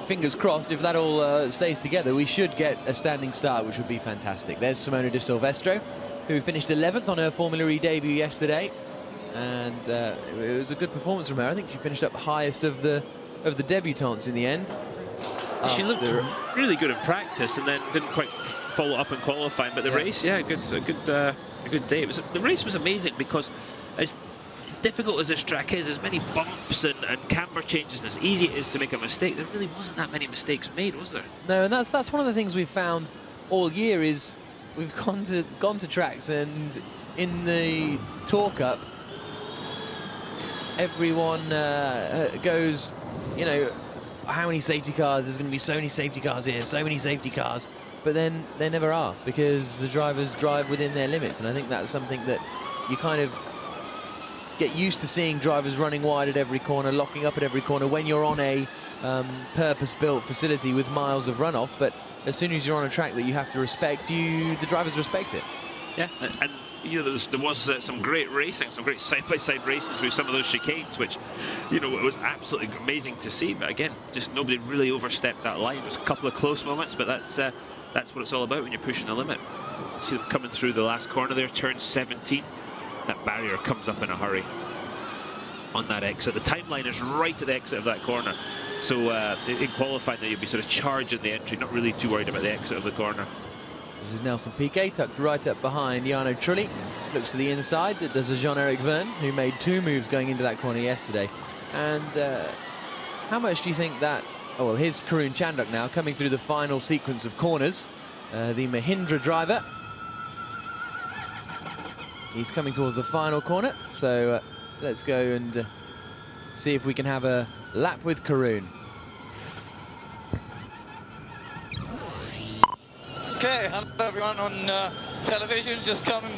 fingers crossed, if that all stays together, we should get a standing start, which would be fantastic. There's Simona Di Silvestro, who finished 11th on her Formula E debut yesterday, and it was a good performance from her. I think she finished up highest of the debutantes in the end. She looked really good in practice, and then didn't quite follow up in qualifying. But the race, a good day. The race was amazing because, as difficult as this track is, as many bumps and camber changes, and as easy it is to make a mistake, there really wasn't that many mistakes made, was there? No, and that's one of the things we've found all year is we've gone to tracks, and in the Tour Cup, everyone goes, you know, how many safety cars? There's going to be so many safety cars here, so many safety cars, but then there never are, because the drivers drive within their limits, and I think that's something that you kind of get used to seeing, drivers running wide at every corner, locking up at every corner when you're on a purpose-built facility with miles of runoff. But as soon as you're on a track that you have to respect, the drivers respect it. Yeah, and you know, there was some great racing, some great side-by-side racing through some of those chicanes, which, you know, it was absolutely amazing to see. But again, just nobody really overstepped that line. There was a couple of close moments, but that's what it's all about when you're pushing the limit. See them coming through the last corner there, turn 17. That barrier comes up in a hurry on that exit. The timeline is right at the exit of that corner. So in qualifying there, you'll be sort of charging the entry, not really too worried about the exit of the corner. This is Nelson Piquet, tucked right up behind Jarno Trulli. Looks to the inside. There's a Jean-Eric Vergne, who made 2 moves going into that corner yesterday. And how much do you think that... Oh, well, here's Karun Chandhok now, coming through the final sequence of corners. The Mahindra driver. He's coming towards the final corner, so let's go and see if we can have a lap with Karun. Okay, hello everyone on television, just coming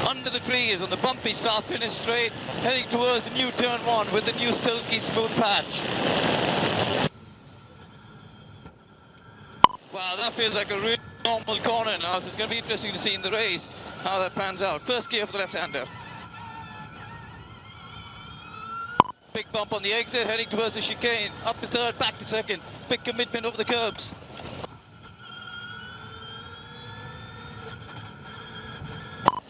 under the trees on the bumpy start-finish straight, heading towards the new turn 1 with the new silky smooth patch. Wow, that feels like a really normal corner now, so it's going to be interesting to see in the race how that pans out. First gear for the left-hander. Big bump on the exit, heading towards the chicane. Up to third, back to second. Big commitment over the curbs.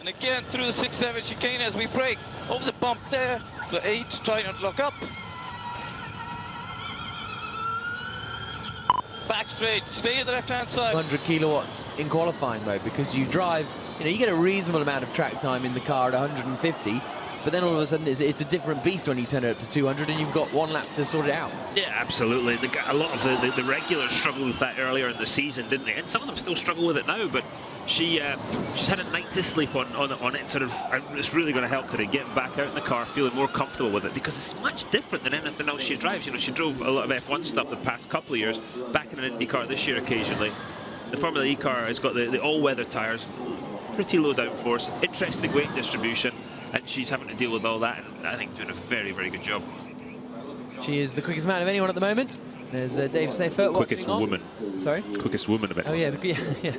And again through the 6-7 chicane as we brake. Over the bump there. The 8, try not to lock up. Back straight, stay at the left-hand side. 100 kilowatts in qualifying mode, because you drive, you know, you get a reasonable amount of track time in the car at 150, but then all of a sudden it's a different beast when you turn it up to 200 and you've got 1 lap to sort it out. Yeah, absolutely. A lot of the regulars struggled with that earlier in the season, didn't they? And some of them still struggle with it now, but she's had a night to sleep on it, sort of, and it's really going to help today, getting back out in the car, feeling more comfortable with it, because it's much different than anything else she drives. You know, she drove a lot of F1 stuff the past couple of years, back in an Indy car this year occasionally. The Formula E car has got the all-weather tyres, pretty low downforce, interesting weight distribution, and she's having to deal with all that, and I think doing a very, very good job. She is the quickest man of anyone at the moment. There's Dave Seifert quickest woman. Sorry? Quickest woman of anyone. Oh yeah, yeah.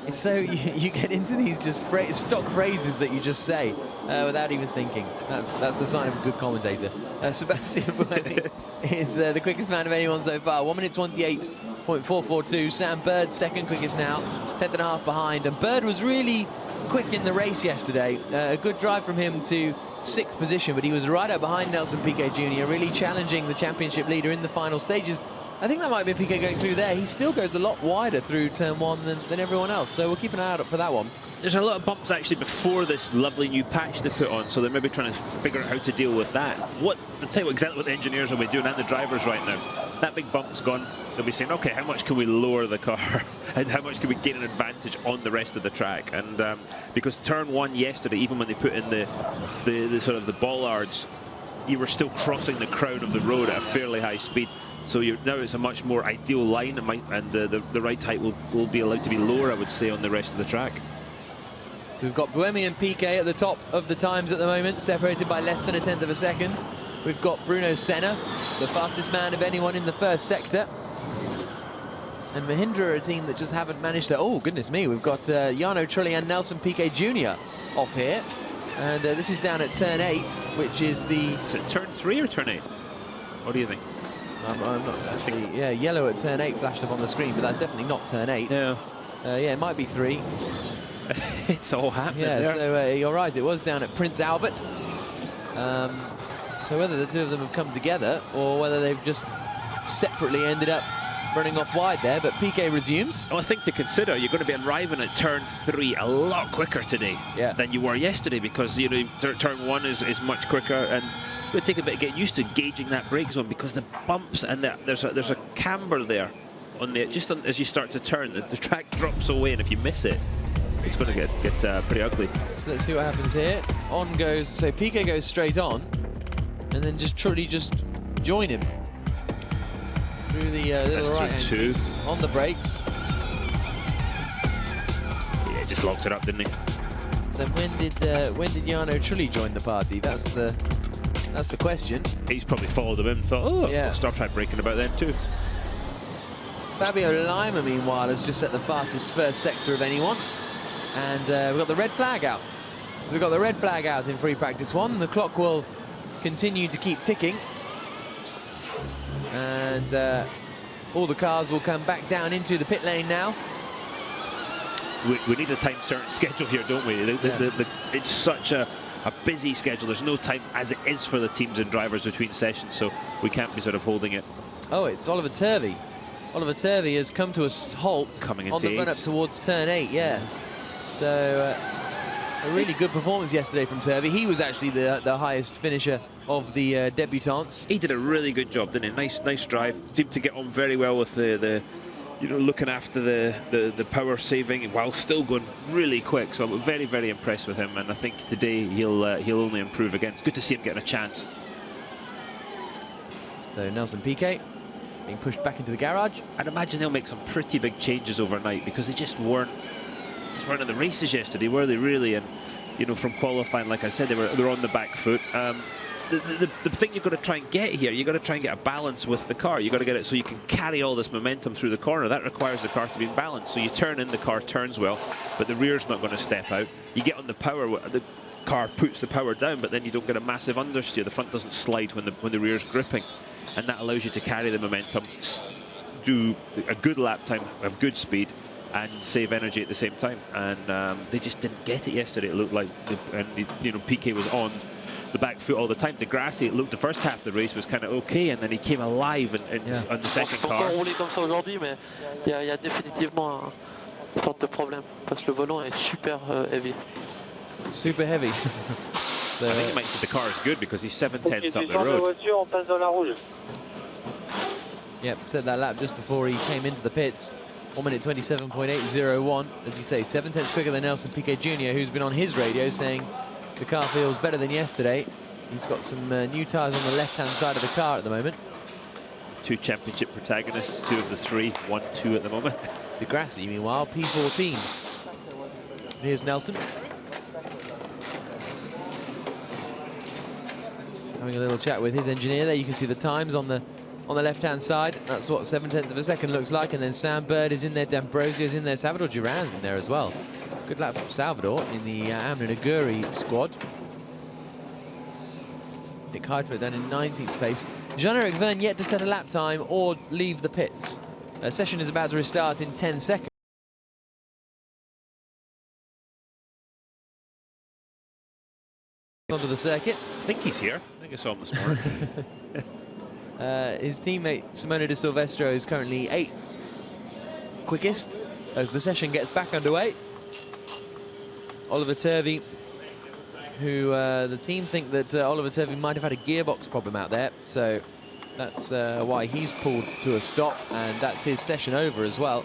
It's so you get into these just stock phrases that you just say without even thinking. That's the sign of a good commentator. Sebastian Buemi is the quickest man of anyone so far. 1 minute 28.442. Sam Bird second quickest now, 10th and a half behind. And Bird was really quick in the race yesterday. A good drive from him to 6th position, but he was right up behind Nelson Piquet Jr., really challenging the championship leader in the final stages. I think that might be Piquet going through there. He still goes a lot wider through turn 1 than everyone else, so we'll keep an eye out for that one. There's a lot of bumps actually before this lovely new patch they put on, so they're maybe trying to figure out how to deal with that. I'll tell you exactly what the engineers will be doing and the drivers right now. That big bump's gone. They'll be saying, okay, how much can we lower the car and how much can we gain an advantage on the rest of the track? And because turn 1 yesterday, even when they put in the sort of the bollards, you were still crossing the crown of the road at a fairly high speed. So now it's a much more ideal line, and the right height will be allowed to be lower, I would say, on the rest of the track. So we've got Buemi and Piquet at the top of the times at the moment, separated by less than 1/10 of a second. We've got Bruno Senna, the fastest man of anyone in the first sector. And Mahindra are a team that just haven't managed to... Oh, goodness me, we've got Jarno Trulli and Nelson Piquet Jr. off here. And this is down at turn 8, which is the... Is it turn 3 or turn 8? What do you think? I'm not actually. Yeah, yellow at turn 8 flashed up on the screen, but that's definitely not turn 8. Yeah. Yeah, it might be 3. It's all happening Yeah, there. so you're right, it was down at Prince Albert. So whether the two of them have come together or whether they've just separately ended up running off wide there, but Piquet resumes. Well, I think to consider, you're going to be arriving at turn 3 a lot quicker today than you were yesterday, because you know turn 1 is much quicker, and it's going to take a bit of getting used to gauging that brake zone, because the bumps and there's a camber there on the as you start to turn, the track drops away, and if you miss it, it's going to get pretty ugly. So let's see what happens here. On goes, so Piquet goes straight on, and then Trulli just join him through the little right hand on the brakes. Yeah, just locked it up, didn't he? Then when did Jarno Trulli join the party? That's the question. He's probably followed him in and thought, oh, yeah, I'll start trying braking about then too. Fabio Lima, meanwhile, has just set the fastest first sector of anyone. And we've got the red flag out. So we've got the red flag out in free practice 1. The clock will continue to keep ticking. And all the cars will come back down into the pit lane now. We need a time certain schedule here, don't we? It's such a busy schedule. There's no time as it is for the teams and drivers between sessions, so we can't be sort of holding it. Oh, it's Oliver Turvey. Oliver Turvey has come to a halt on the run up towards turn 8, yeah. So a really good performance yesterday from Turvey. He was actually the highest finisher of the debutants. He did a really good job, didn't he? Nice drive. Seemed to get on very well with the looking after the power saving while still going really quick. So I'm very, very impressed with him, and I think today he'll only improve again. It's good to see him getting a chance. So Nelson Piquet being pushed back into the garage. I'd imagine they'll make some pretty big changes overnight, because they just weren't in the races yesterday, were they really? And you know, from qualifying, like I said, they're on the back foot. The thing you've got to try and get here, you've got to try and get a balance with the car. You've got to get it so you can carry all this momentum through the corner. That requires the car to be in balance. So you turn in, the car turns well, but the rear's not going to step out. You get on the power, the car puts the power down, but then you don't get a massive understeer. The front doesn't slide when the rear's gripping, and that allows you to carry the momentum, do a good lap time, have good speed, and save energy at the same time. And they just didn't get it yesterday, it looked like. And you know, Piquet was on the back foot all the time. Degrassi, it looked the first half of the race was kind of okay, and then he came alive on the second car. On roulait comme ça aujourd'hui, mais il y a définitivement une sorte de problème, parce que le volant est super heavy. Super heavy. So, I think it might say the car is good, because he's 7/10 up the road. Yep, set that lap just before he came into the pits. 1 minute 27.801. As you say, 7/10 quicker than Nelson Piquet Jr., who's been on his radio saying the car feels better than yesterday. He's got some new tyres on the left-hand side of the car at the moment. 2 championship protagonists, 2 of the 3, 1-2 at the moment. Degrassi, meanwhile, P14. Here's Nelson. Having a little chat with his engineer there. You can see the times on the left-hand side. That's what 7/10 of a second looks like. And then Sam Bird is in there, D'Ambrosio's in there, Salvador Duran's in there as well. Good lap from Salvador in the Amna Naguri squad. Nick Heidfeld down in 19th place. Jean-Eric Verne yet to set a lap time or leave the pits. Session is about to restart in 10 seconds. Onto the circuit. I think he's here. I think I saw him this morning. His teammate Simone De Silvestro is currently 8th quickest as the session gets back underway. Oliver Turvey, who the team think that Oliver Turvey might have had a gearbox problem out there, so that's why he's pulled to a stop, and that's his session over as well.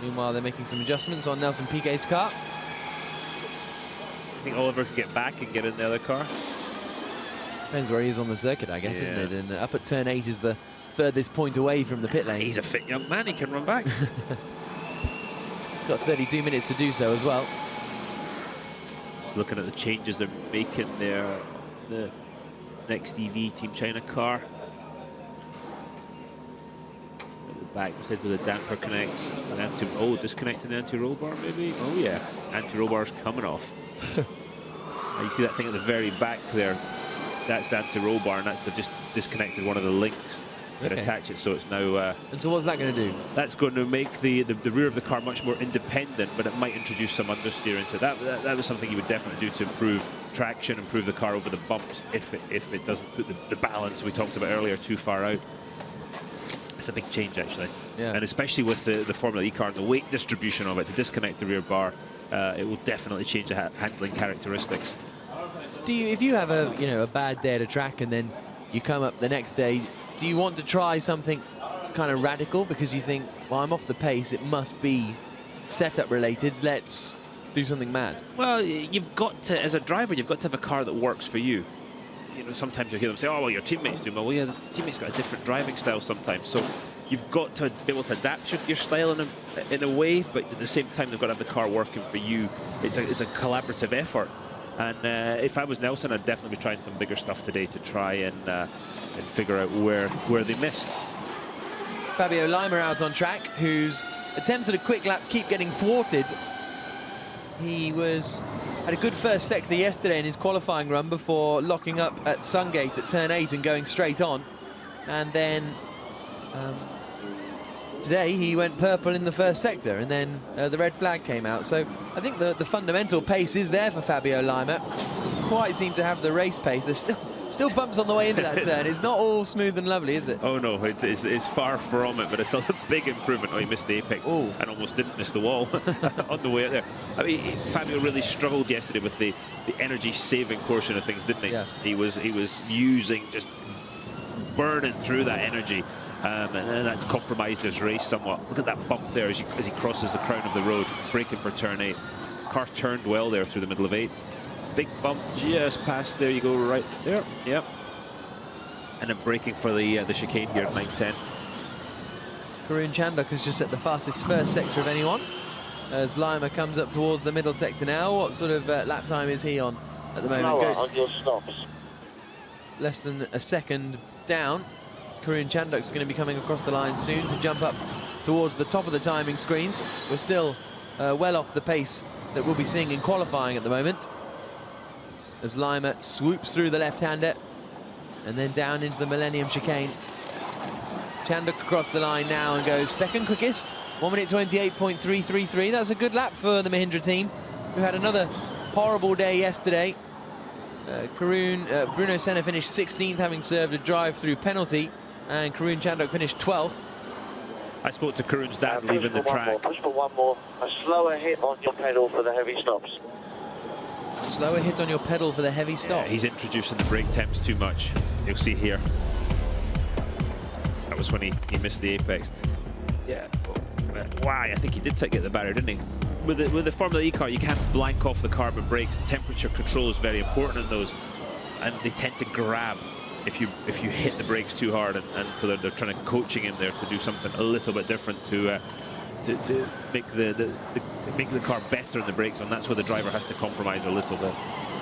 Meanwhile, they're making some adjustments on Nelson Piquet's car. I think Oliver could get back and get in the other car. Depends where he is on the circuit, I guess, isn't it? And up at turn 8 is the furthest point away from the pit lane. He's a fit young man, he can run back. He's got 32 minutes to do so as well. Just looking at the changes they're making there. The next EV Team China car. At the back, said with the damper connects. And disconnecting the anti-roll bar maybe? Oh yeah, anti-roll bar's coming off. You see that thing at the very back there? That's the anti-roll bar, and that's just disconnected one of the links and Okay. attach it so it's now... And so what's that going to do? That's going to make the rear of the car much more independent, but it might introduce some understeer into it. That was something you would definitely do to improve traction, improve the car over the bumps if it doesn't put the balance we talked about earlier too far out. It's a big change, actually. Yeah. And especially with the Formula E car and the weight distribution of it, to disconnect the rear bar, it will definitely change the handling characteristics. If you have a bad day at a track and then you come up the next day, do you want to try something kind of radical because you think, well, I'm off the pace, it must be setup related, let's do something mad? Well, you've got to, as a driver, you've got to have a car that works for you. You know, sometimes you hear them say, oh, well, your teammates do. Well, yeah, the teammates got a different driving style sometimes. So you've got to be able to adapt your style in a way, but at the same time, they've got to have the car working for you. It's a collaborative effort. And if I was Nelson, I'd definitely be trying some bigger stuff today to try and figure out where they missed. Fabio Lima out on track, whose attempts at a quick lap keep getting thwarted. He had a good first sector yesterday in his qualifying run before locking up at Sungate at turn 8 and going straight on. And then today he went purple in the first sector, and then the red flag came out. So I think the fundamental pace is there for Fabio Lima. Doesn't quite seem to have the race pace. There's still bumps on the way into that turn. It's not all smooth and lovely, is it? Oh no, it's far from it, but it's still a big improvement. Oh, he missed the apex. Ooh. And almost didn't miss the wall on the way out there. I mean, Fabio really struggled yesterday with the energy saving portion of things, didn't he? Yeah. He was using, just burning through that energy. And then that compromised his race somewhat. Look at that bump there as he crosses the crown of the road, braking for turn 8. Car turned well there through the middle of 8. Big bump just past, there you go, right there, yep. And then braking for the chicane here at 9:10. Karun Chandok has just set the fastest first sector of anyone. As Lima comes up towards the middle sector now, what sort of lap time is he on at the moment? On your stops. Less than a second down. Karun Chandok's going to be coming across the line soon to jump up towards the top of the timing screens. We're still well off the pace that we'll be seeing in qualifying at the moment, as Lima swoops through the left-hander and then down into the Millennium chicane. Chandok across the line now and goes second quickest, 1 minute 28.333. That's a good lap for the Mahindra team, who had another horrible day yesterday. Bruno Senna finished 16th, having served a drive-through penalty, and Karun Chandok finished 12th. I spoke to Karun's dad leaving the track. Push for one more. A slower hit on your pedal for the heavy stops. Slower hit on your pedal for the heavy stop. Yeah, he's introducing the brake temps too much. You'll see here. That was when he missed the apex. Yeah. Why? I think he did get the barrier, didn't he? With the Formula E car, you can't blank off the carbon brakes. Temperature control is very important in those, and they tend to grab if you hit the brakes too hard, and so they're trying to coaching him there to do something a little bit different to make the car better in the brakes, and that's where the driver has to compromise a little bit.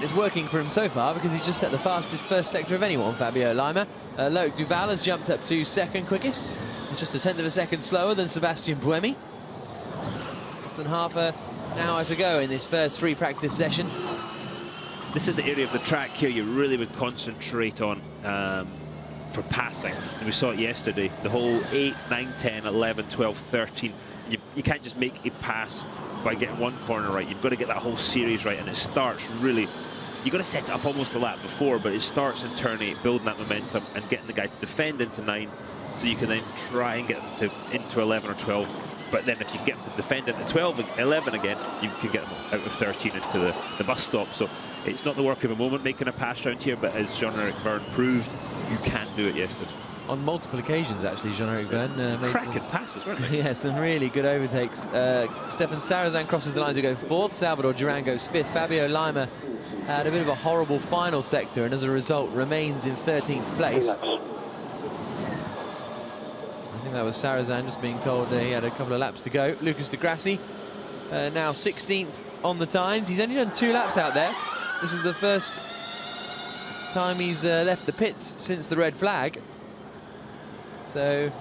It's working for him so far because he's just set the fastest first sector of anyone, Fabio Lima. Loic Duval has jumped up to second quickest. He's just a tenth of a second slower than Sebastian Buemi. Less than half an hour to go in this first free practice session. This is the area of the track here you really would concentrate on for passing. And we saw it yesterday. The whole 8, 9, 10, 11, 12, 13. You can't just make a pass by getting one corner right. You've got to get that whole series right, and it starts really... You've got to set it up almost a lap before, but it starts in turn 8, building that momentum and getting the guy to defend into 9, so you can then try and get them into 11 or 12. But then if you can get them to defend into 12, 11 again, you can get them out of 13 into the bus stop. So it's not the work of a moment making a pass round here, but as Jean-Eric Vergne proved, you can do it yesterday. On multiple occasions, actually, Jean-Eric Vergne made cracking passes, weren't they? Yeah, some really good overtakes. Stefan Sarazan crosses the line to go 4th. Salvador Duran goes 5th. Fabio Lima had a bit of a horrible final sector, and as a result remains in 13th place. I think that was Sarazan just being told he had a couple of laps to go. Lucas de Grassi now 16th on the times. He's only done 2 laps out there. This is the first time he's left the pits since the red flag. So,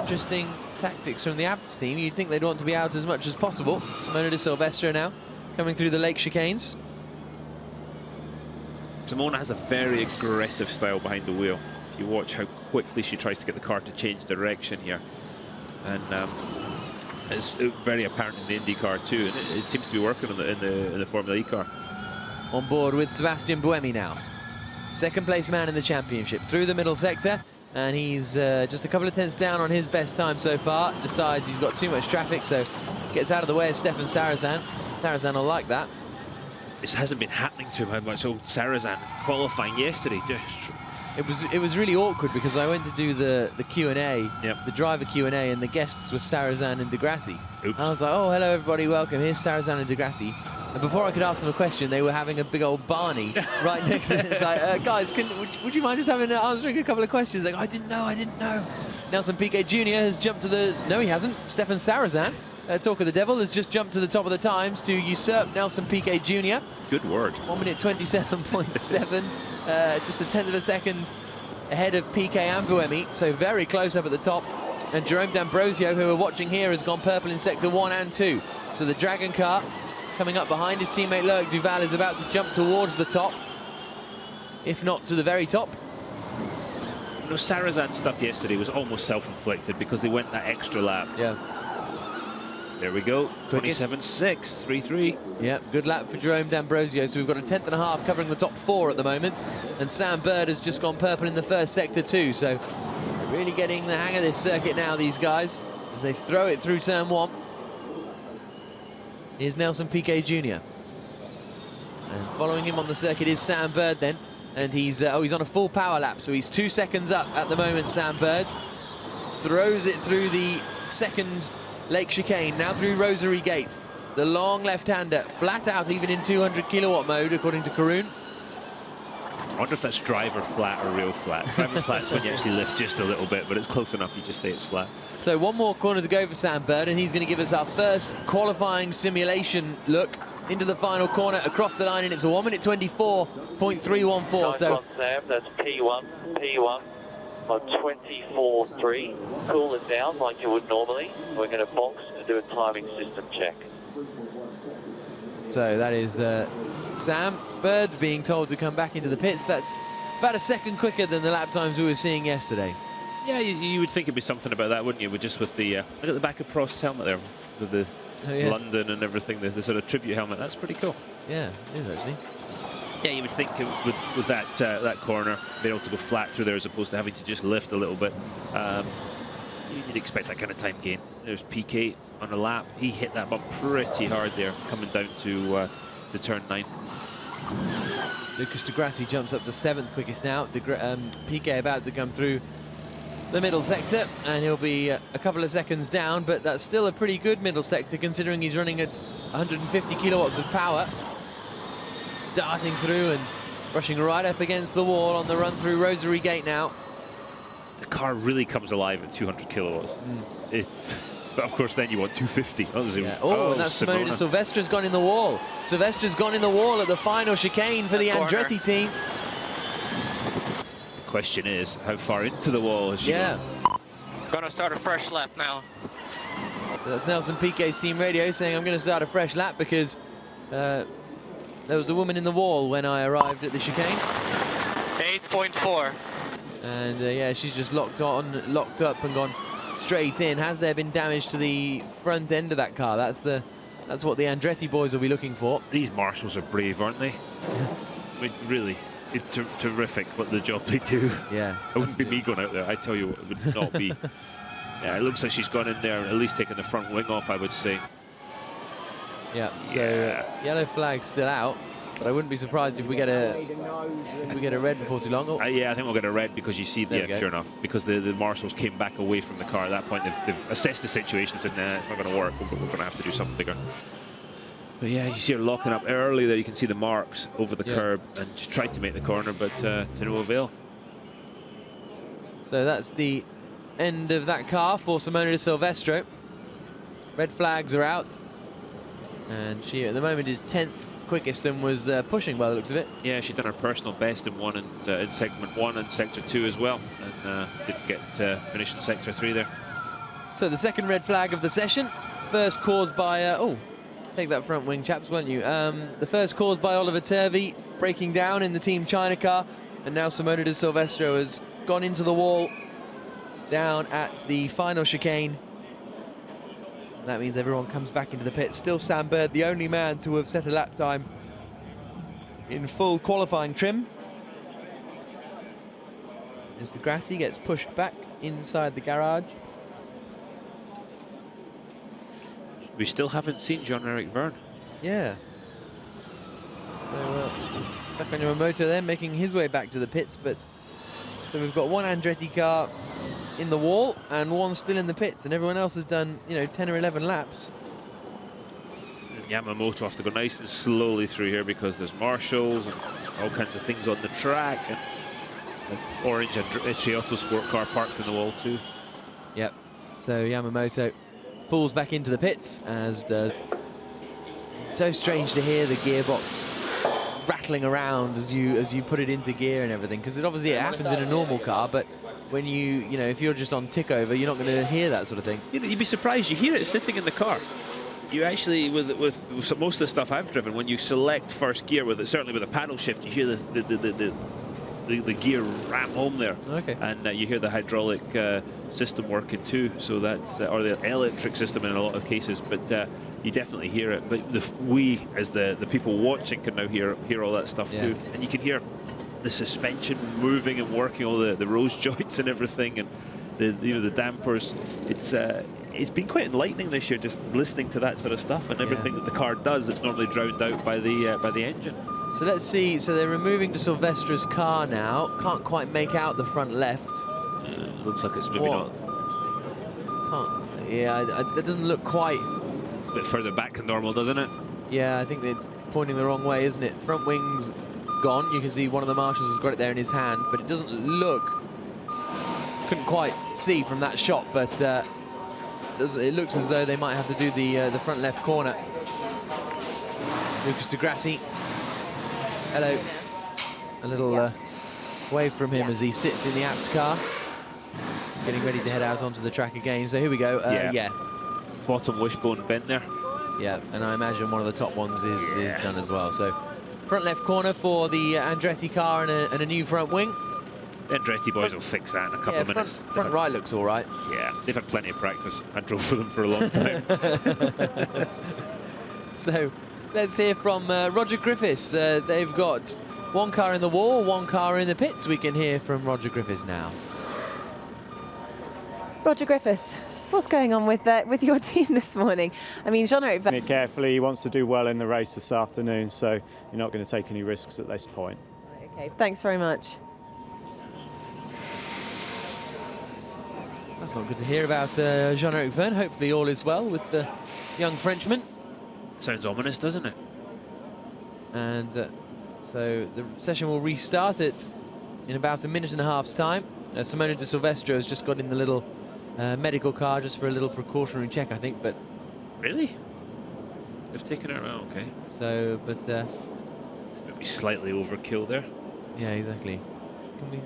interesting tactics from the Abts team. You'd think they'd want to be out as much as possible. Simona de Silvestro now coming through the lake chicanes. Simona has a very aggressive style behind the wheel. If you watch how quickly she tries to get the car to change direction here. And it's very apparent in the Indy car too, and it seems to be working in the Formula E car. On board with Sebastian Buemi now. Second place man in the championship through the middle sector, and he's just a couple of tenths down on his best time so far. Decides he's got too much traffic, so gets out of the way of Stefan Sarazan. Sarazan will like that. This hasn't been happening to him much. So Sarazan qualifying yesterday. It was really awkward because I went to do the Q&A, the driver Q&A, and the guests were Sarazan and Degrassi. Oops. I was like, oh, hello everybody, welcome. Here's Sarazan and Degrassi. And before I could ask them a question, they were having a big old Barney right next to it. It's like, guys, would you mind just answering a couple of questions? Like, I didn't know. Nelson Piquet Jr. has jumped to the... No, he hasn't. Stefan Sarazan, talk of the devil, has just jumped to the top of the times to usurp Nelson Piquet Jr. Good word. 1 minute 27.7, just a tenth of a second ahead of Piquet and Buemi, so very close up at the top. And Jerome D'Ambrosio, who we're watching here, has gone purple in sector 1 and 2. So the Dragon car coming up behind his teammate Loic Duval is about to jump towards the top, if not to the very top. You know, Sarazan's stuff yesterday was almost self-inflicted because they went that extra lap. Yeah. There we go, Quickest. 27.6, 3.3. Yeah, good lap for Jerome D'Ambrosio. So we've got a tenth and a half covering the top 4 at the moment. And Sam Bird has just gone purple in the first sector too. So really getting the hang of this circuit now, these guys, as they throw it through turn 1. Here's Nelson Piquet Jr. And following him on the circuit is Sam Bird then. And he's on a full power lap, so he's 2 seconds up at the moment, Sam Bird. Throws it through the second Lake Chicane, now through Rosary Gate. The long left-hander, flat out even in 200 kilowatt mode, according to Karun. I wonder if that's driver flat or real flat. Driver flat's when you actually lift just a little bit, but it's close enough you just say it's flat. So one more corner to go for Sam Bird, and he's going to give us our first qualifying simulation look into the final corner across the line, and it's a 1 minute 24.314. Nice So one, Sam. That's P1 on 24.3. Cool it down like you would normally. We're going to box and do a timing system check. So that is Sam Bird being told to come back into the pits. That's about a second quicker than the lap times we were seeing yesterday. Yeah, you would think it'd be something about that, wouldn't you? With just with the look at the back of Prost's helmet there, with the London and everything, the sort of tribute helmet. That's pretty cool. Yeah, it is actually. Yeah, you would think with that corner, being able to go flat through there as opposed to having to just lift a little bit. You'd expect that kind of time gain. There's Piquet on a lap. He hit that bump pretty hard there, coming down to turn 9. Lucas Degrassi jumps up to 7th quickest now. Piquet about to come through the middle sector, and he'll be a couple of seconds down, but that's still a pretty good middle sector considering he's running at 150 kilowatts of power. Darting through and brushing right up against the wall on the run through Rosary Gate now. The car really comes alive at 200 kilowatts. But of course then you want 250. Oh, and that's Simone de Silvestra's gone in the wall. Silvestra's gone in the wall at the final chicane for the Andretti team. The question is, how far into the wall is she gone? Gonna start a fresh lap now. So that's Nelson Piquet's team radio saying, I'm going to start a fresh lap because there was a woman in the wall when I arrived at the chicane. 8.4. And yeah, she's just locked up and gone straight in. Has there been damage to the front end of that car? That's what the Andretti boys will be looking for. These marshals are brave, aren't they? I mean, really, it's terrific what the job they do. Yeah. It wouldn't be me going out there. I tell you what, it would not be. Yeah, it looks like she's gone in there and at least taken the front wing off, I would say. Yeah, so yellow flag still out, but I wouldn't be surprised if we get a red before too long. Yeah, I think we'll get a red because you see, sure enough, because the marshals came back away from the car at that point. They've assessed the situation and said, nah, it's not going to work. We're going to have to do something bigger. But yeah, you see her locking up early there. You can see the marks over the curb and just tried to make the corner, but to no avail. So that's the end of that car for Simone de Silvestro. Red flags are out. And she, at the moment, is 10th quickest and was pushing by the looks of it. Yeah, she'd done her personal best in segment 1 and sector 2 as well, and didn't get finish in sector 3 there. So the second red flag of the session, first caused by take that front wing, chaps, won't you? The first caused by Oliver Turvey breaking down in the Team China car, and now Simone de Silvestro has gone into the wall down at the final chicane. That means everyone comes back into the pit. Still Sam Bird, the only man to have set a lap time in full qualifying trim. As the Grassy gets pushed back inside the garage. We still haven't seen Jean-Eric Vergne. Yeah. So Stefano Yamamoto there making his way back to the pits, but so we've got one Andretti car in the wall and one still in the pits, and everyone else has done, you know, 10 or 11 laps. And Yamamoto have to go nice and slowly through here because there's marshals and all kinds of things on the track, and an orange Andretti Sport car parked in the wall too. Yep. So Yamamoto pulls back into the pits, as does. It's so strange to hear the gearbox rattling around as you put it into gear and everything, because obviously it happens in a normal car, but when you know, if you're just on tick over, you're not going to hear that sort of thing. You'd be surprised. You hear it sitting in the car. You actually, with most of the stuff I've driven, when you select first gear, with it, certainly with a paddle shift, you hear the gear ram home there. Okay. And you hear the hydraulic system working too. So that's or the electric system in a lot of cases, but. You definitely hear it, but we, as the people watching, can now hear all that stuff too, and you can hear the suspension moving and working, all the rose joints and everything, and the dampers. It's been quite enlightening this year, just listening to that sort of stuff and everything that the car does. It's normally drowned out by the engine. So let's see. So they're removing De Silvestra's car now. Can't quite make out the front left. Looks like it's maybe not. Can't. Yeah, that doesn't look quite. A bit further back than normal, doesn't it? Yeah, I think it's pointing the wrong way, isn't it? Front wing's gone. You can see one of the marshals has got it there in his hand, but it doesn't look. Couldn't quite see from that shot, but it looks as though they might have to do the front left corner. Lucas de Grassi. Hello. A little wave from him as he sits in the apt car, getting ready to head out onto the track again. So here we go. Yeah. Bottom wishbone bent there. Yeah, and I imagine one of the top ones is done as well. So front left corner for the Andretti car and a new front wing. The Andretti boys will fix that in a couple of minutes. Front right looks all right. Yeah, they've had plenty of practice. I drove for them for a long time. So let's hear from Roger Griffiths. They've got one car in the wall, one car in the pits. We can hear from Roger Griffiths now. Roger Griffiths, what's going on with your team this morning? I mean, Jean-Eric Vergne... Carefully, he wants to do well in the race this afternoon, so you're not going to take any risks at this point. Okay, thanks very much. That's not good to hear about Jean-Eric Vergne. Hopefully all is well with the young Frenchman. Sounds ominous, doesn't it? And so the session will restart it in about a minute and a half's time. Simona de Silvestra has just got in the little medical car just for a little precautionary check, I think, but... Really? They've taken her out, okay. So, but... Maybe slightly overkill there. Yeah, exactly.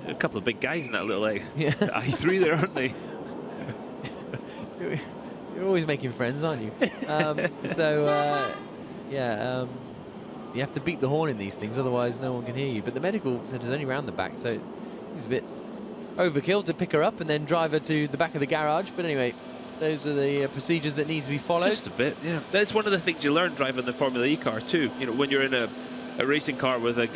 A couple of big guys in that little i3 there, aren't they? You're always making friends, aren't you? You have to beat the horn in these things, otherwise no one can hear you. But the medical centre's only round the back, so it seems a bit overkill to pick her up and then drive her to the back of the garage. But anyway, those are the procedures that need to be followed. Just a bit, yeah. That's one of the things you learn driving the Formula E car too. You know, when you're in a racing car with a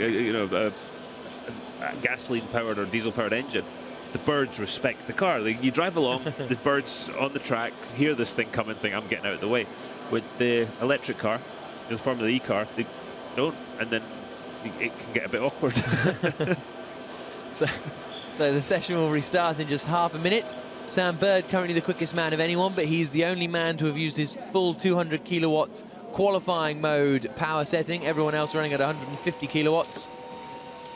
gasoline-powered or diesel-powered engine, the birds respect the car. You drive along, the birds on the track hear this thing coming, think I'm getting out of the way. With the electric car, the Formula E car, they don't, and then it can get a bit awkward. So the session will restart in just half a minute. Sam Bird, currently the quickest man of anyone, but he's the only man to have used his full 200 kilowatts qualifying mode power setting. Everyone else running at 150 kilowatts.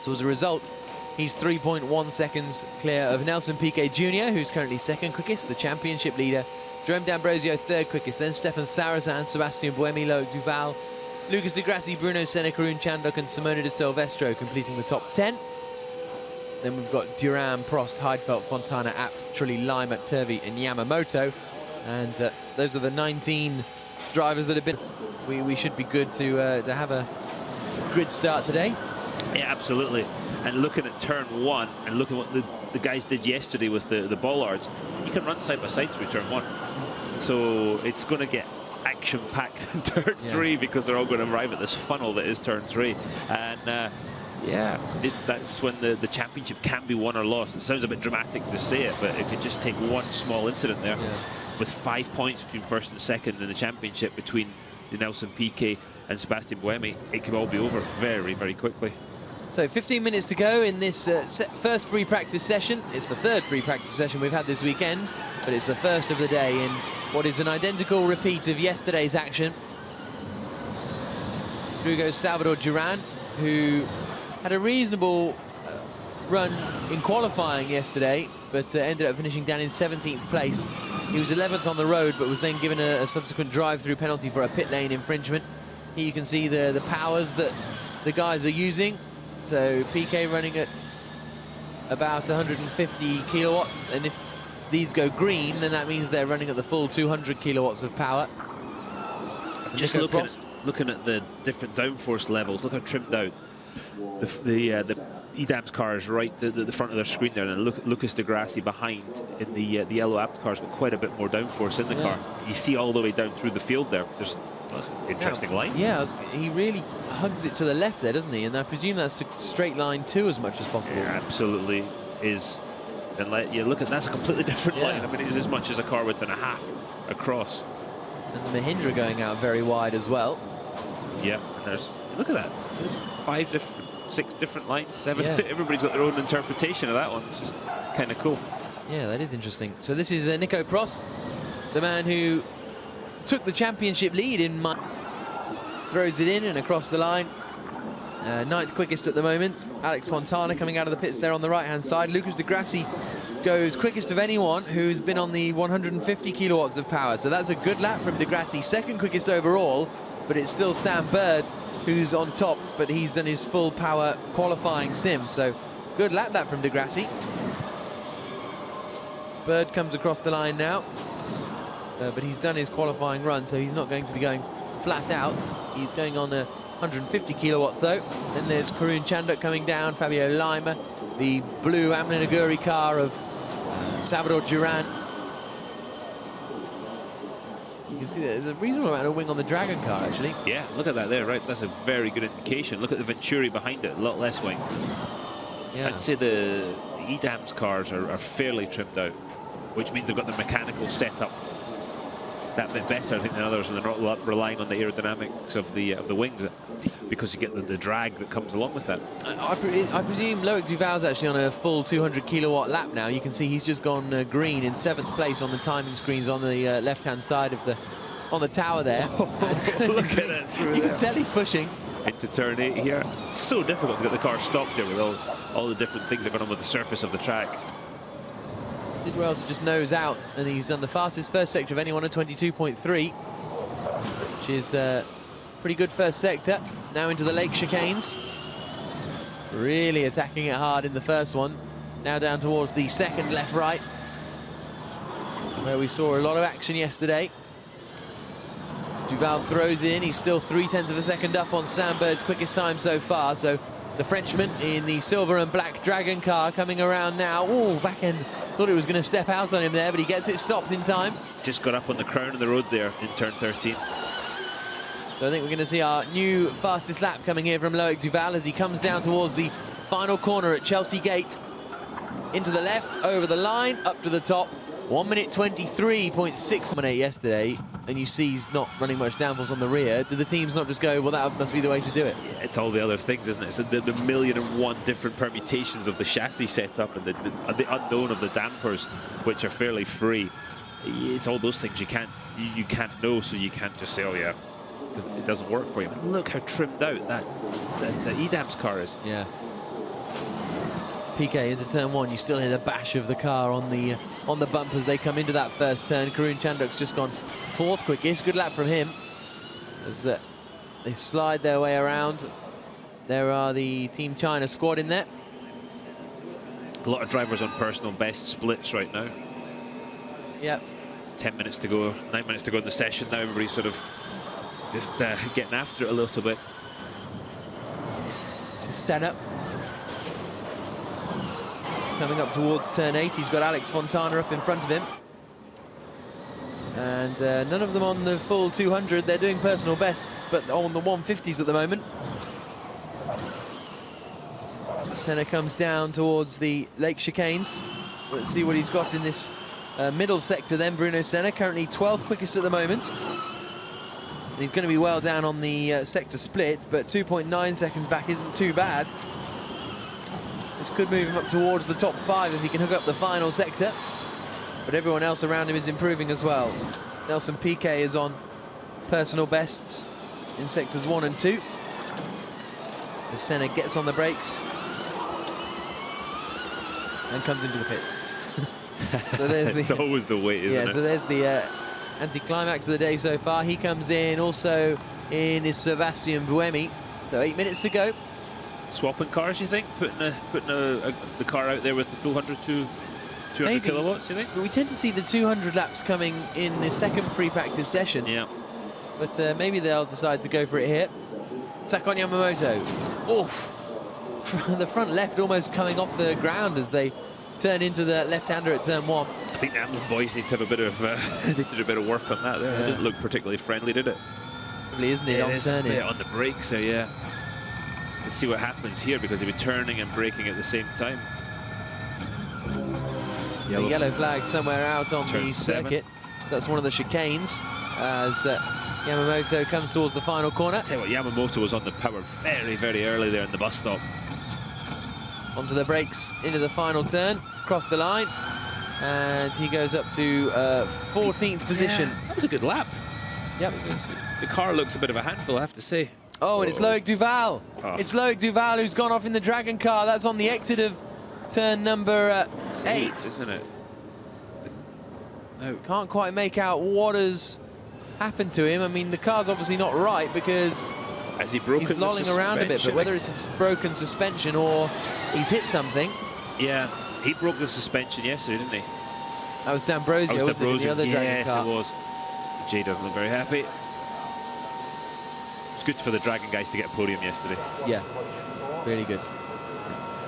So as a result, he's 3.1 seconds clear of Nelson Piquet Jr., who's currently second quickest, the championship leader. Jerome D'Ambrosio third quickest, then Stefan Sarrazin, Sebastian Buemi, Loic Duval, Lucas de Grassi, Bruno Senna, Karun Chandok and Simona de Silvestro completing the top 10. Then we've got Duran, Prost, Heidfeld, Fontana, Abt, Trulli, Lima, Turvey and Yamamoto. And those are the 19 drivers that have been... We should be good to have a grid start today. Yeah, absolutely. And looking at turn 1 and looking at what the guys did yesterday with the bollards, you can run side by side through turn 1. So it's going to get action-packed in turn 3 because they're all going to arrive at this funnel that is turn 3. And yeah, that's when the championship can be won or lost. It sounds a bit dramatic to say it, but it could just take one small incident there with 5 points between first and second in the championship between Nelson Piquet and Sebastian Buemi. It could all be over very, very quickly. So 15 minutes to go in this first free practice session. It's the third free practice session we've had this weekend, but it's the first of the day in what is an identical repeat of yesterday's action. Through goes Salvador Duran, who had a reasonable run in qualifying yesterday, but ended up finishing down in 17th place. He was 11th on the road, but was then given a subsequent drive-through penalty for a pit lane infringement. Here you can see the powers that the guys are using. So PK running at about 150 kilowatts, and if these go green, then that means they're running at the full 200 kilowatts of power. Just looking at the different downforce levels, look how trimmed out. The e.dams car is right at the front of their screen there, and Lucas Di Grassi behind in the yellow apt car's got quite a bit more downforce in the car. You see all the way down through the field there. There's an interesting line. Yeah, he really hugs it to the left there, doesn't he? And I presume that's to straight line 2 as much as possible. Yeah, absolutely is. And you look at that's a completely different line. I mean, it's as much as a car width and a half across. And the Mahindra going out very wide as well. Yeah, and there's, look at that, 6 different lines, 7. Yeah. Everybody's got their own interpretation of that one, which is kind of cool. Yeah, that is interesting. So this is Nico Prost, the man who took the championship lead in throws it in and across the line. 9th quickest at the moment. Alex Fontana coming out of the pits there on the right-hand side. Lucas Di Grassi goes quickest of anyone who's been on the 150 kilowatts of power. So that's a good lap from Di Grassi. 2nd quickest overall, but it's still Sam Bird who's on top, but he's done his full power qualifying sim. So good lap that from Di Grassi. Bird comes across the line now, but he's done his qualifying run, so he's not going to be going flat out. He's going on 150 kilowatts though. Then there's Karun Chandok coming down, Fabio Lima, the blue Amlin Aguri car of Salvador Duran. You can see there's a reasonable amount of wing on the Dragon car, actually. Yeah, look at that there, right? That's a very good indication. Look at the Venturi behind it, a lot less wing. Yeah. I'd say the e.dams cars are fairly trimmed out, which means they've got the mechanical setup that bit better, I think, than others, and they're not relying on the aerodynamics of the wings, because you get the drag that comes along with that. I presume Loic Duval's actually on a full 200 kilowatt lap now. You can see he's just gone green in 7th place on the timing screens on the left-hand side of the tower there. Look at that through You can tell he's pushing into turn 8 here. It's so difficult to get the car stopped here with all the different things that are going on with the surface of the track. Did well to just nose out, and he's done the fastest first sector of anyone at 22.3, which is pretty good first sector. Now into the lake chicanes, really attacking it hard in the first one. Now down towards the second left-right, where we saw a lot of action yesterday. Duval throws in, he's still 0.3 of a second up on Sam Bird's quickest time so far. So the Frenchman in the silver and black Dragon car coming around now. Oh, back end. Thought it was going to step out on him there, but he gets it stopped in time. Just got up on the crown of the road there in turn 13. So I think we're going to see our new fastest lap coming here from Loic Duval as he comes down towards the final corner at Chelsea Gate. Into the left, over the line, up to the top. 1 minute 23.6 yesterday, and you see he's not running much downforce on the rear. Do the teams not just go, well, that must be the way to do it? Yeah, it's all the other things, isn't it? It's the 1,000,001 different permutations of the chassis setup and the unknown of the dampers, which are fairly free. It's all those things you can't know, so you can't just say, oh yeah, because it doesn't work for you. But look how trimmed out that e.dams car is. Yeah. PK into turn 1, you still hear the bash of the car on the bump as they come into that first turn. Karun Chandok's just gone 4th quickest. Good lap from him as they slide their way around. There are the Team China squad in there. A lot of drivers on personal best splits right now. Yep. 10 minutes to go, 9 minutes to go in the session now. Everybody's sort of just getting after it a little bit. This is Senna. Coming up towards turn 8, he's got Alex Fontana up in front of him. And none of them on the full 200. They're doing personal bests, but on the 150s at the moment. Senna comes down towards the Lake Chicanes. Let's see what he's got in this middle sector then. Bruno Senna, currently 12th quickest at the moment. And he's going to be well down on the sector split, but 2.9 seconds back isn't too bad. This could move him up towards the top 5 if he can hook up the final sector. But everyone else around him is improving as well. Nelson Piquet is on personal bests in sectors 1 and 2. As Senna gets on the brakes and comes into the pits. So there's it's always the way, isn't it? Yeah, so there's the anti-climax of the day so far. He comes in also in is Sebastian Buemi. So 8 minutes to go. Swapping cars, you think? Putting the car out there with the full 200 Maybe. kilowatts, you think? But we tend to see the 200 laps coming in the second free practice session. Yeah. But maybe they'll decide to go for it here. Sakon Yamamoto. Oof. The front left almost coming off the ground as they turn into the left-hander at turn 1. I think the Amlin boys need to have a bit of work on that there. Yeah. It didn't look particularly friendly, did it? Probably, isn't it, Yeah, on there's a turning? bit on the brakes, so yeah. Let's see what happens here, because he'll be turning and braking at the same time. The yellow flag somewhere out on Turn the 7. circuit. That's one of the chicanes as Yamamoto comes towards the final corner. Tell you what, Yamamoto was on the power very, very early there in the bus stop. Onto the brakes into the final turn, across the line, and he goes up to 14th position. Yeah, that was a good lap. Yep. The car looks a bit of a handful, I have to say. Oh, and it's Loic Duval. Oh. It's Loic Duval who's gone off in the Dragon car. That's on the exit of turn number 8. Isn't it? No. Can't quite make out what has happened to him. I mean, the car's obviously not right because Has he broken he's lolling around a bit, but suspension? whether it's a broken suspension or he's hit something. Yeah, he broke the suspension yesterday, didn't he? That was D'Ambrosio, wasn't it, in the other Dragon yes, car? it was. Jay doesn't look very happy. It's good for the Dragon guys to get a podium yesterday. Yeah, really good.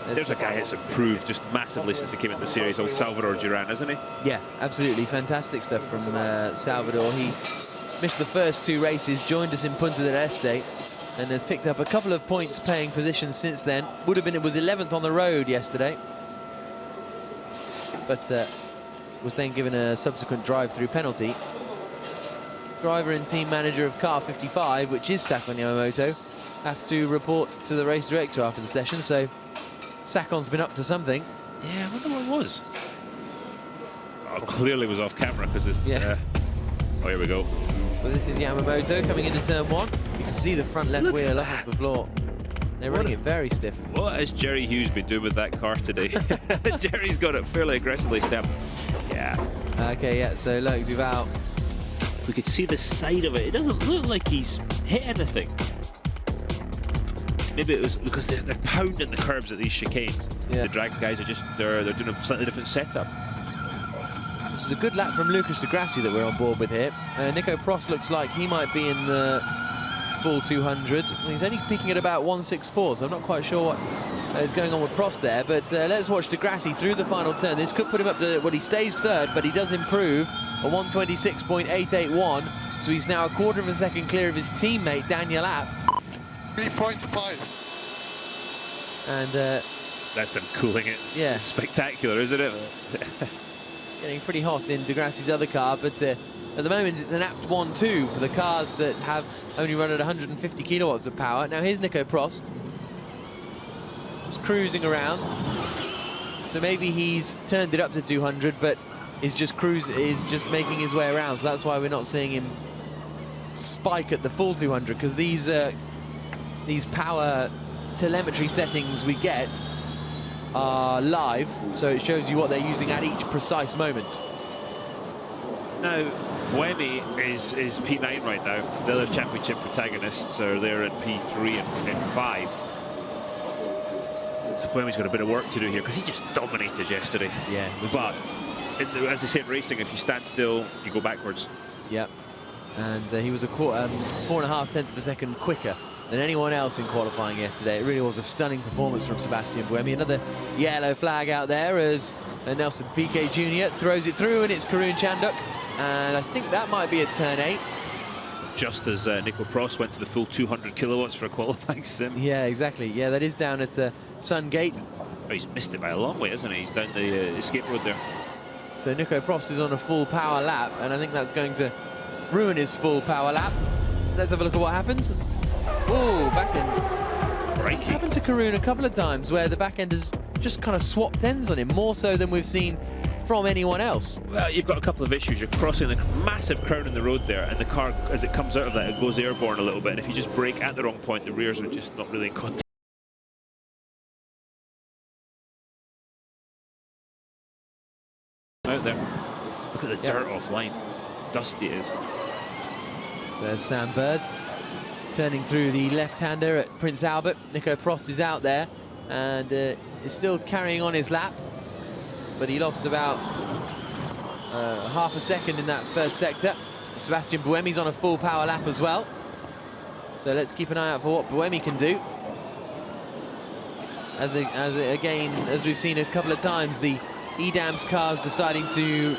There's a guy that's improved just massively since he came into the series, old Salvador Duran, isn't he? Yeah, absolutely fantastic stuff from Salvador. He missed the first 2 races, joined us in Punta del Este, and has picked up a couple of points playing positions since then. It was 11th on the road yesterday, but was then given a subsequent drive-through penalty. Driver and team manager of car 55, which is Sakon Yamamoto, have to report to the race director after the session, so Sakon's been up to something. Yeah, I wonder what it was. Oh, clearly was off camera because it's... Yeah. Oh, here we go. So this is Yamamoto coming into turn 1. You can see the front left Look wheel at up off the floor. They're running it very stiff. What has Jerry Hughes been doing with that car today? Jerry's got it fairly aggressively set. Yeah. Okay, yeah, so Loic Duval. We could see the side of it. It doesn't look like he's hit anything. Maybe it was because they're pounding the curbs at these chicanes. Yeah. The Dragon guys are just, they're doing a slightly different setup. This is a good lap from Lucas de Grassi that we're on board with here. Nico Prost looks like he might be in the full 200. Well, he's only peaking at about 164, so I'm not quite sure what is going on with Prost there. But let's watch de Grassi through the final turn. This could put him up to, well, he stays 3rd, but he does improve a 126.881. So he's now a quarter of a second clear of his teammate, Daniel Abt. 3.5. And That's them cooling it. Yeah. It's spectacular, isn't it? getting pretty hot in de Grassi's other car, but at the moment it's an apt 1-2 for the cars that have only run at 150 kilowatts of power. Now here's Nico Prost, just cruising around. So maybe he's turned it up to 200, but is just making his way around. So that's why we're not seeing him spike at the full 200, because these power telemetry settings we get are live, so it shows you what they're using at each precise moment. Now, Buemi is P9 right now. The other championship protagonists are there at P3 and 5. So Buemi's got a bit of work to do here because he just dominated yesterday. Yeah. But as they say in racing, if you stand still, you go backwards. Yep. And he was a 4.5 tenths of a second quicker than anyone else in qualifying yesterday. It really was a stunning performance from Sebastian Buemi. Another yellow flag out there as Nelson Piquet Jr. throws it through, and it's Karun Chanduk. And I think that might be at turn 8. Just as Nico Prost went to the full 200 kilowatts for a qualifying sim. Yeah, exactly. Yeah, that is down at Sun Gate. Oh, he's missed it by a long way, hasn't he? He's down the escape road there. So Nico Prost is on a full power lap, and I think that's going to ruin his full power lap. Let's have a look at what happens. Oh, back end. It's happened to Karun a couple of times where the back end has just kind of swapped ends on him, more so than we've seen from anyone else. Well, you've got a couple of issues. You're crossing a massive crowd in the road there, and the car, as it comes out of that, it goes airborne a little bit. And if you just brake at the wrong point, the rears are just not really in contact. Out there. Look at the dirt offline. Dusty it is. There's Sam Bird turning through the left-hander at Prince Albert. Nico Prost is out there and is still carrying on his lap, but he lost about half a second in that first sector. Sebastian Buemi's on a full power lap as well, so let's keep an eye out for what Buemi can do. Again, as we've seen a couple of times, the e.dams cars deciding to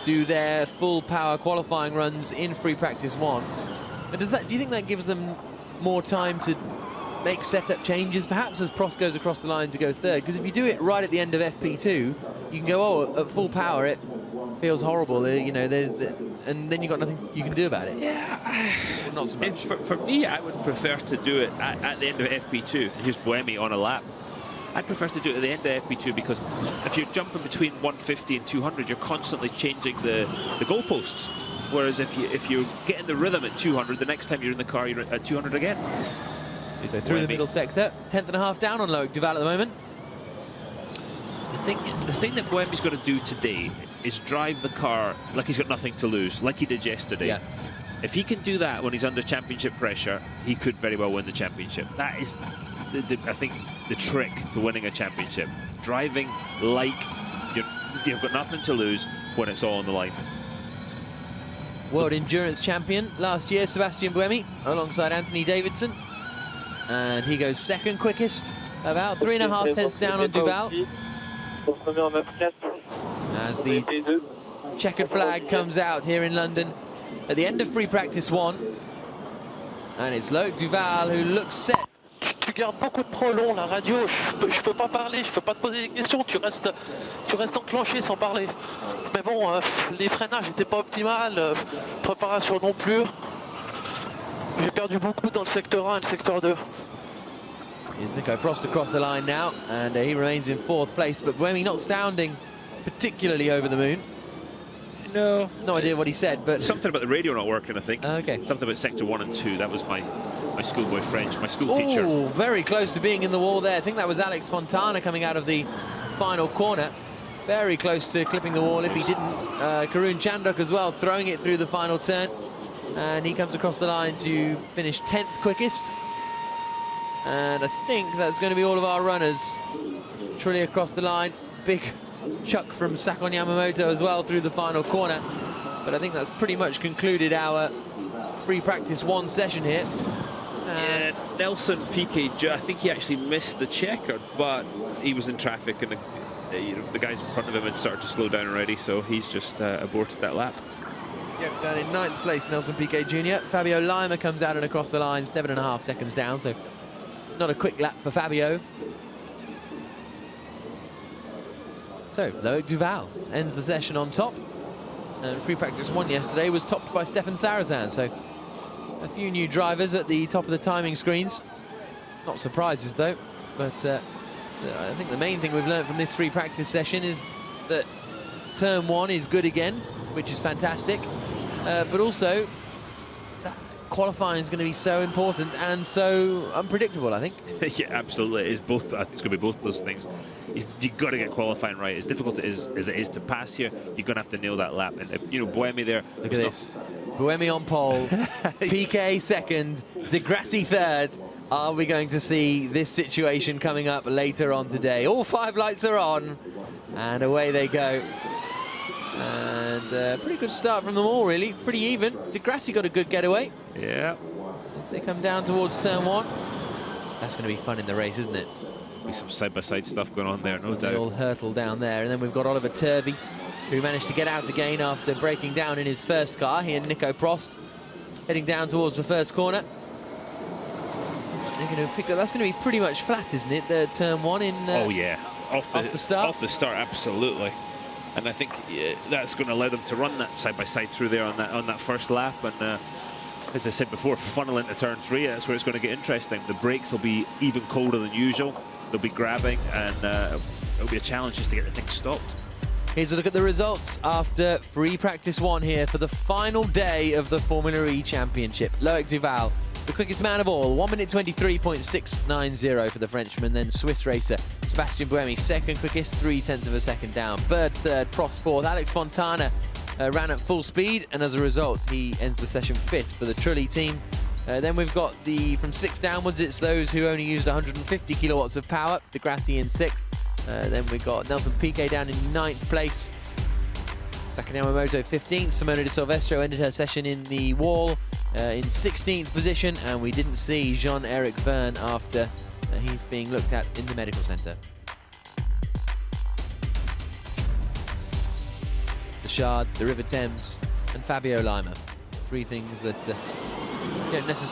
do their full power qualifying runs in free practice 1. But do you think that gives them more time to make setup changes, perhaps as Prost goes across the line to go third? Because if you do it right at the end of FP2, you can go, oh, at full power it feels horrible, you know, and then you've got nothing you can do about it. Yeah, not so much. For me, I would prefer to do it at the end of FP2. Here's Buemi on a lap. I'd prefer to do it at the end of FP2, because if you're jumping between 150 and 200, you're constantly changing the goalposts. Whereas if you get in the rhythm at 200, the next time you're in the car, you're at 200 again. So through the middle sector, 10th and a half down on Loic Duval at the moment. The thing that Buemi's got to do today is drive the car like he's got nothing to lose, like he did yesterday. Yeah. If he can do that when he's under championship pressure, he could very well win the championship. That is, I think, the trick to winning a championship. Driving like you've got nothing to lose when it's all on the line. World Endurance Champion last year, Sebastian Buemi, alongside Anthony Davidson. And he goes second quickest, about 3.5 tenths down on Duval. As the checkered flag comes out here in London at the end of free practice 1. And it's Loic Duval who looks set. Tu gardes beaucoup de prolongs, la radio, je peux pas parler, je peux pas te poser des questions, tu restes enclenché sans parler. Mais bon, les freinages n'étaient pas optimales, préparation non plus. J'ai perdu beaucoup dans le secteur 1 et le secteur 2. Here's Nico Prost across the line now, and he remains in 4th place, but Buemi not sounding particularly over the moon. No. No idea what he said, but... Something about the radio not working, I think. Okay. Something about sector 1 and 2, that was my schoolboy French, my school teacher. Oh, very close to being in the wall there. I think that was Alex Fontana coming out of the final corner. Very close to clipping the wall if he didn't. Karun Chanduk as well, throwing it through the final turn. And he comes across the line to finish 10th quickest. And I think that's going to be all of our runners. Truly across the line. Big chuck from Sakon Yamamoto as well through the final corner. But I think that's pretty much concluded our free practice 1 session here. Yeah, Nelson Piquet, I think he actually missed the checkered, but he was in traffic, and the guys in front of him had started to slow down already, so he's just aborted that lap. Yep, down in 9th place, Nelson Piquet Jr. Fabio Lima comes out and across the line, 7.5 seconds down, so not a quick lap for Fabio. So, Loic Duval ends the session on top. And free practice 1 yesterday was topped by Stefan Sarazan, so a few new drivers at the top of the timing screens. Not surprises though, but I think the main thing we've learned from this free practice session is that turn 1 is good again, which is fantastic, but also that qualifying is going to be so important and so unpredictable, I think. Yeah, absolutely. It is both. I think it's going to be both those things. You've got to get qualifying right. As difficult as it is to pass here, you're going to have to nail that lap. And you know, Buemi there. Look at this. Buemi on pole, Piquet second, De Grassi third. Are we going to see this situation coming up later on today? All 5 lights are on, and away they go. And pretty good start from them all, really. Pretty even. De Grassi got a good getaway. Yeah. as they come down towards turn 1. That's going to be fun in the race, isn't it? Be some side-by-side stuff going on there, no They all doubt. hurtle down there. And then we've got Oliver Turvey, who managed to get out again after breaking down in his first car. He and Nico Prost heading down towards the first corner. They're going to pick up. That's going to be pretty much flat, isn't it? The turn 1 in. Oh yeah, off the start. Off the start, absolutely. And I think that's going to allow them to run that side-by-side through there on that first lap. And as I said before, funnel into turn 3. That's where it's going to get interesting. The brakes will be even colder than usual. They'll be grabbing, and it'll be a challenge just to get the thing stopped. Here's a look at the results after free practice 1 here for the final day of the Formula E Championship. Loic Duval, the quickest man of all, 1 minute 23.690 for the Frenchman. Then Swiss racer Sebastian Buemi, second quickest, 0.3 of a second down. Bird third, Prost fourth. Alex Fontana ran at full speed, and as a result, he ends the session 5th for the Trulli team. Then we've got from 6th downwards, it's those who only used 150 kilowatts of power. De Grassi in 6th. Then we've got Nelson Piquet down in 9th place. Saka Yamamoto 15th. Simona de Silvestro ended her session in the wall in 16th position, and we didn't see Jean-Eric Verne after he's being looked at in the medical centre. The Shard, the River Thames, and Fabio Lima. 3 things that don't necessarily